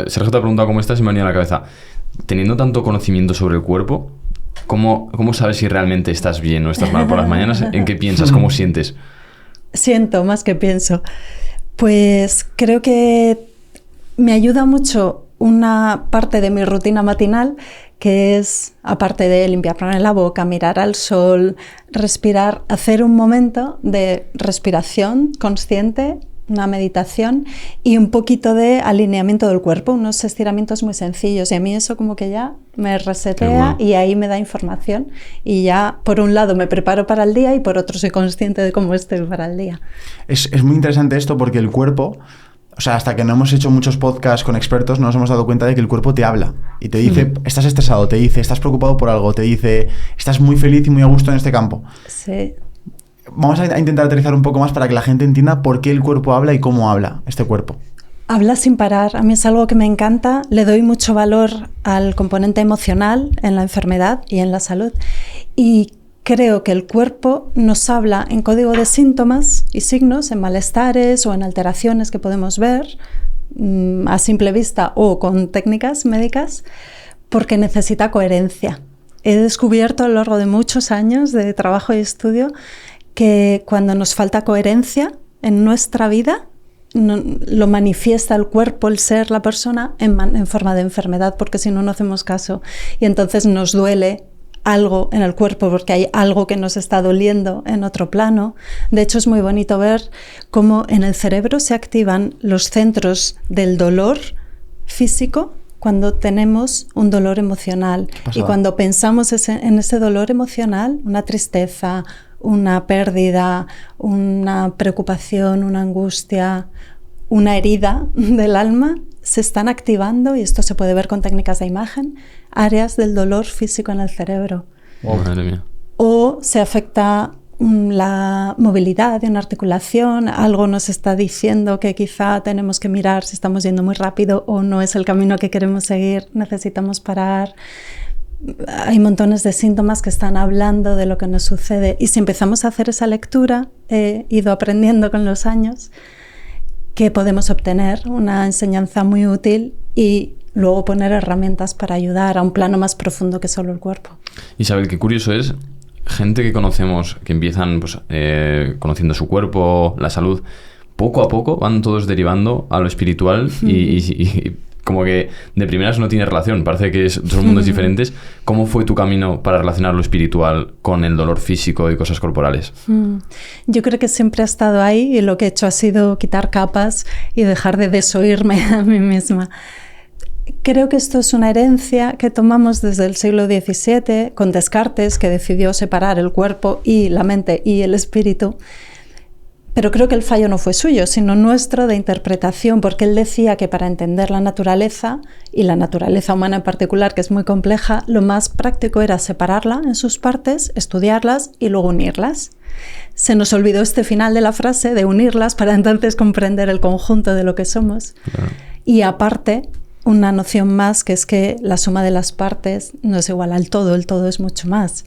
Sergio te ha preguntado cómo estás y me ha venido a la cabeza. Teniendo tanto conocimiento sobre el cuerpo, ¿cómo sabes si realmente estás bien o estás mal por las mañanas? ¿En qué piensas? ¿Cómo sientes? Siento más que pienso. Pues creo que me ayuda mucho una parte de mi rutina matinal, que es, aparte de limpiarme la boca, mirar al sol, respirar, hacer un momento de respiración consciente, una meditación y un poquito de alineamiento del cuerpo, unos estiramientos muy sencillos. Y a mí eso como que ya me resetea y ahí me da información. Y ya, por un lado, me preparo para el día y por otro soy consciente de cómo estoy para el día. Es muy interesante esto porque el cuerpo... O sea, hasta que no hemos hecho muchos podcasts con expertos, no nos hemos dado cuenta de que el cuerpo te habla y te dice, estás estresado, te dice, estás preocupado por algo, te dice, estás muy feliz y muy a gusto en este campo. Sí. Vamos a intentar aterrizar un poco más para que la gente entienda por qué el cuerpo habla y cómo habla este cuerpo. Habla sin parar. A mí es algo que me encanta. Le doy mucho valor al componente emocional en la enfermedad y en la salud. Y creo que el cuerpo nos habla en código de síntomas y signos, en malestares o en alteraciones que podemos ver a simple vista o con técnicas médicas, porque necesita coherencia. He descubierto a lo largo de muchos años de trabajo y estudio que cuando nos falta coherencia en nuestra vida, lo manifiesta el cuerpo, el ser, la persona, en forma de enfermedad, porque si no, no hacemos caso. Y entonces nos duele algo en el cuerpo porque hay algo que nos está doliendo en otro plano. De hecho, es muy bonito ver cómo en el cerebro se activan los centros del dolor físico cuando tenemos un dolor emocional. Y cuando pensamos en ese dolor emocional, una tristeza, una pérdida, una preocupación, una angustia, una herida del alma, se están activando, y esto se puede ver con técnicas de imagen, áreas del dolor físico en el cerebro. Madre mía. O se afecta la movilidad de una articulación, algo nos está diciendo que quizá tenemos que mirar si estamos yendo muy rápido o no es el camino que queremos seguir, necesitamos parar. Hay montones de síntomas que están hablando de lo que nos sucede, y si empezamos a hacer esa lectura, he ido aprendiendo con los años que podemos obtener una enseñanza muy útil y luego poner herramientas para ayudar a un plano más profundo que solo el cuerpo. Isabel, qué curioso es, gente que conocemos, que empiezan pues, conociendo su cuerpo, la salud, poco a poco van todos derivando a lo espiritual y como que de primeras no tiene relación, parece que son mundos diferentes. ¿Cómo fue tu camino para relacionar lo espiritual con el dolor físico y cosas corporales? Yo creo que siempre ha estado ahí y lo que he hecho ha sido quitar capas y dejar de desoírme a mí misma. Creo que esto es una herencia que tomamos desde el siglo XVII con Descartes, que decidió separar el cuerpo y la mente y el espíritu. Pero creo que el fallo no fue suyo, sino nuestro de interpretación, porque él decía que para entender la naturaleza, y la naturaleza humana en particular, que es muy compleja, lo más práctico era separarla en sus partes, estudiarlas y luego unirlas. Se nos olvidó este final de la frase de unirlas para entonces comprender el conjunto de lo que somos. Claro. Y aparte, una noción más, que es que la suma de las partes no es igual al todo, el todo es mucho más.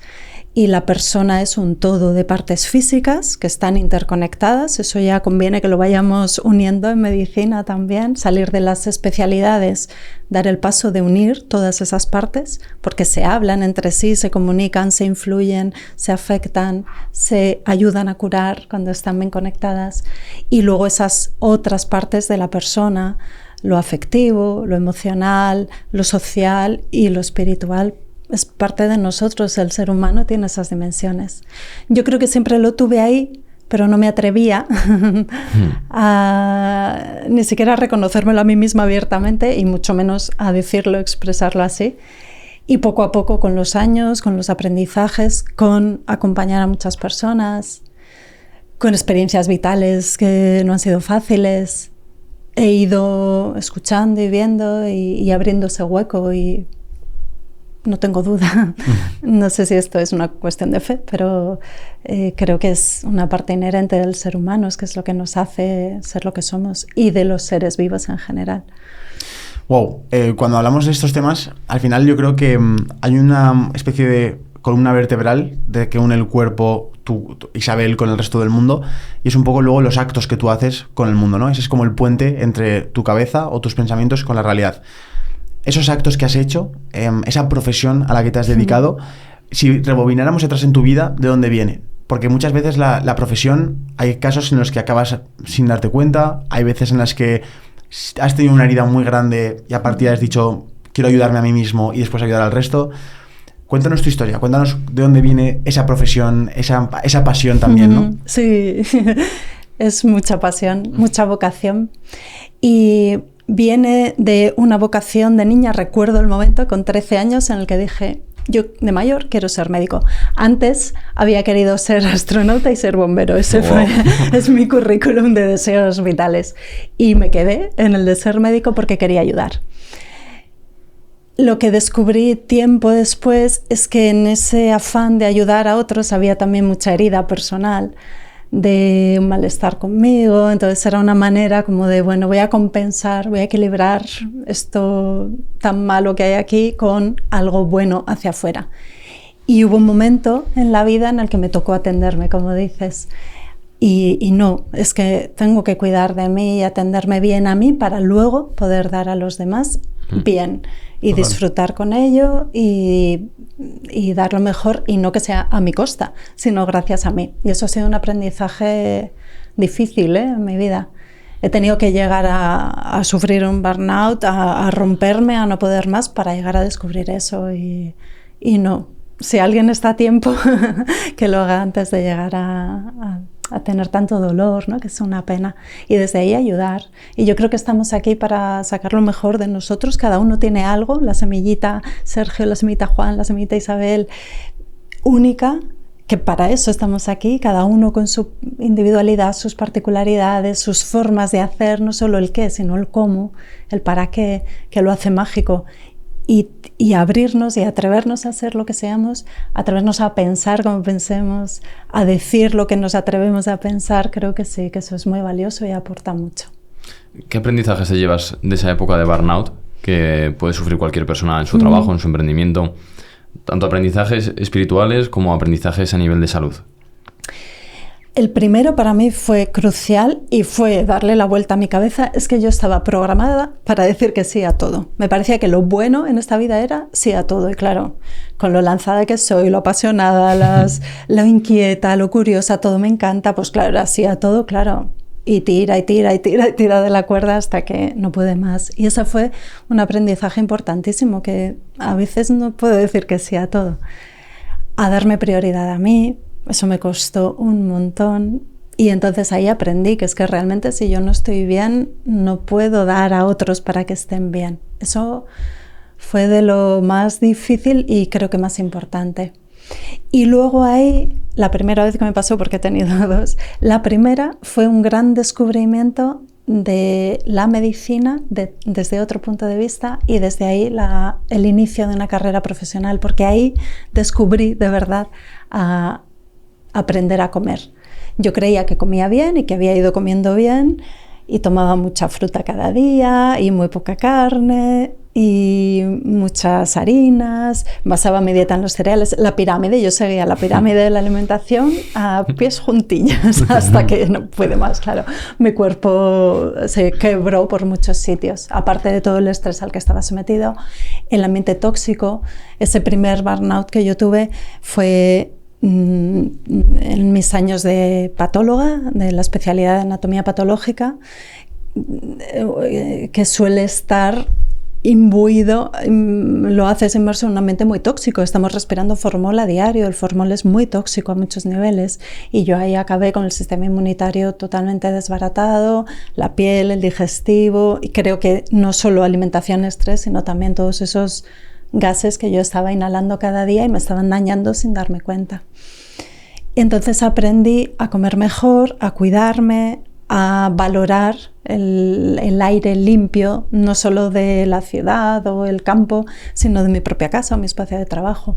Y la persona es un todo de partes físicas que están interconectadas. Eso ya conviene que lo vayamos uniendo en medicina también, salir de las especialidades, dar el paso de unir todas esas partes, porque se hablan entre sí, se comunican, se influyen, se afectan, se ayudan a curar cuando están bien conectadas. Y luego esas otras partes de la persona, lo afectivo, lo emocional, lo social y lo espiritual, es parte de nosotros. El ser humano tiene esas dimensiones. Yo creo que siempre lo tuve ahí, pero no me atrevía a ni siquiera a reconocérmelo a mí misma abiertamente y mucho menos a decirlo, expresarlo así. Y poco a poco, con los años, con los aprendizajes, con acompañar a muchas personas, con experiencias vitales que no han sido fáciles, he ido escuchando y viendo y abriendo ese hueco, y no tengo duda. No sé si esto es una cuestión de fe, pero creo que es una parte inherente del ser humano, es que es lo que nos hace ser lo que somos y de los seres vivos en general. Wow, cuando hablamos de estos temas, al final yo creo que hay una especie de columna vertebral de que une el cuerpo, tú, Isabel, con el resto del mundo, y es un poco luego los actos que tú haces con el mundo, ¿no? Ese es como el puente entre tu cabeza o tus pensamientos con la realidad. Esos actos que has hecho, esa profesión a la que te has dedicado, si rebobináramos atrás en tu vida, ¿de dónde viene? Porque muchas veces la profesión, hay casos en los que acabas sin darte cuenta, hay veces en las que has tenido una herida muy grande y a partir de ahí has dicho, quiero ayudarme a mí mismo y después ayudar al resto. Cuéntanos tu historia, cuéntanos de dónde viene esa profesión, esa pasión también, ¿no? Sí, es mucha pasión, mucha vocación. Y viene de una vocación de niña. Recuerdo el momento con 13 años en el que dije, yo de mayor quiero ser médico. Antes había querido ser astronauta y ser bombero. Ese es mi currículum de deseos vitales. Y me quedé en el de ser médico porque quería ayudar. Lo que descubrí tiempo después es que en ese afán de ayudar a otros había también mucha herida personal, de un malestar conmigo. Entonces era una manera como de, bueno, voy a compensar, voy a equilibrar esto tan malo que hay aquí con algo bueno hacia afuera. Y hubo un momento en la vida en el que me tocó atenderme, como dices. Y no, es que tengo que cuidar de mí y atenderme bien a mí para luego poder dar a los demás bien y disfrutar con ello y dar lo mejor, y no que sea a mi costa, sino gracias a mí. Y eso ha sido un aprendizaje difícil en mi vida. He tenido que llegar a sufrir un burnout, a romperme, a no poder más para llegar a descubrir eso. Y no, si alguien está a tiempo, que lo haga antes de llegar a tener tanto dolor, ¿no? Que es una pena. Y desde ahí ayudar. Y yo creo que estamos aquí para sacar lo mejor de nosotros. Cada uno tiene algo, la semillita Sergio, la semillita Juan, la semillita Isabel, única, que para eso estamos aquí, cada uno con su individualidad, sus particularidades, sus formas de hacer, no solo el qué, sino el cómo, el para qué, que lo hace mágico. Y abrirnos y atrevernos a ser lo que seamos, atrevernos a pensar como pensemos, a decir lo que nos atrevemos a pensar. Creo que sí, que eso es muy valioso y aporta mucho. ¿Qué aprendizajes te llevas de esa época de burnout que puede sufrir cualquier persona en su trabajo, en su emprendimiento? Tanto aprendizajes espirituales como aprendizajes a nivel de salud. El primero para mí fue crucial y fue darle la vuelta a mi cabeza. Es que yo estaba programada para decir que sí a todo. Me parecía que lo bueno en esta vida era sí a todo. Y claro, con lo lanzada que soy, lo apasionada, lo inquieta, lo curiosa, todo me encanta, pues claro, era sí a todo, claro. Y tira de la cuerda hasta que no puede más. Y ese fue un aprendizaje importantísimo, que a veces no puedo decir que sí a todo. A darme prioridad a mí. Eso me costó un montón y entonces ahí aprendí que es que realmente si yo no estoy bien no puedo dar a otros para que estén bien. Eso fue de lo más difícil y creo que más importante. Y luego ahí, la primera vez que me pasó, porque he tenido dos, la primera fue un gran descubrimiento de la medicina desde otro punto de vista y desde ahí el inicio de una carrera profesional, porque ahí descubrí de verdad a aprender a comer. Yo creía que comía bien y que había ido comiendo bien y tomaba mucha fruta cada día y muy poca carne y muchas harinas, basaba mi dieta en los cereales, la pirámide, yo seguía la pirámide de la alimentación a pies juntillas hasta que no pude más, claro. Mi cuerpo se quebró por muchos sitios, aparte de todo el estrés al que estaba sometido, el ambiente tóxico. Ese primer burnout que yo tuve fue en mis años de patóloga, de la especialidad de anatomía patológica, que suele estar imbuido, lo haces inmerso en un ambiente muy tóxico. Estamos respirando formol a diario, el formol es muy tóxico a muchos niveles y yo ahí acabé con el sistema inmunitario totalmente desbaratado, la piel, el digestivo, y creo que no solo alimentación, estrés, sino también todos esos gases que yo estaba inhalando cada día y me estaban dañando sin darme cuenta. Entonces aprendí a comer mejor, a cuidarme, a valorar el aire limpio, no solo de la ciudad o el campo, sino de mi propia casa o mi espacio de trabajo.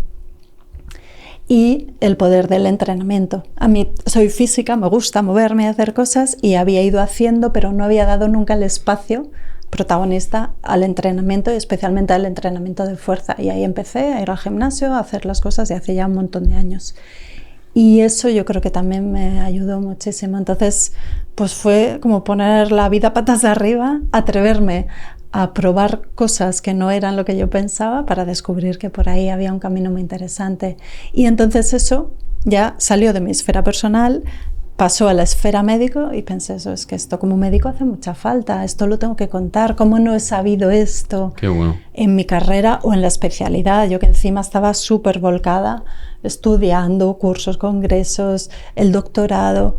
Y el poder del entrenamiento. A mí soy física, me gusta moverme y hacer cosas y había ido haciendo, pero no había dado nunca el espacio protagonista al entrenamiento y especialmente al entrenamiento de fuerza. Y ahí empecé a ir al gimnasio, a hacer las cosas de hace ya un montón de años. Y eso yo creo que también me ayudó muchísimo. Entonces, pues fue como poner la vida patas arriba, atreverme a probar cosas que no eran lo que yo pensaba para descubrir que por ahí había un camino muy interesante. Y entonces eso ya salió de mi esfera personal, pasó a la esfera médico y pensé, eso es que esto como médico hace mucha falta, esto lo tengo que contar, ¿cómo no he sabido esto Qué bueno. en mi carrera o en la especialidad? Yo que encima estaba súper volcada estudiando, cursos, congresos, el doctorado.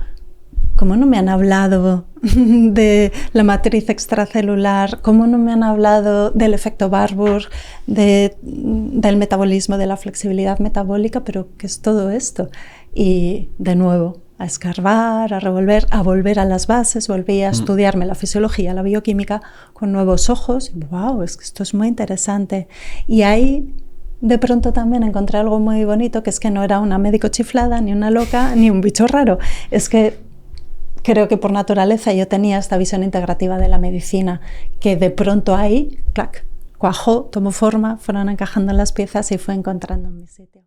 ¿Cómo no me han hablado de la matriz extracelular? ¿Cómo no me han hablado del efecto Barbour, del metabolismo, de la flexibilidad metabólica? Pero ¿qué es todo esto? Y de nuevo, a escarbar, a revolver, a volver a las bases, volví a estudiarme la fisiología, la bioquímica con nuevos ojos. ¡Wow! Es que esto es muy interesante. Y ahí de pronto también encontré algo muy bonito, que es que no era una médico chiflada, ni una loca, ni un bicho raro. Es que creo que por naturaleza yo tenía esta visión integrativa de la medicina, que de pronto ahí, clac, cuajó, tomó forma, fueron encajando las piezas y fue encontrando mi sitio.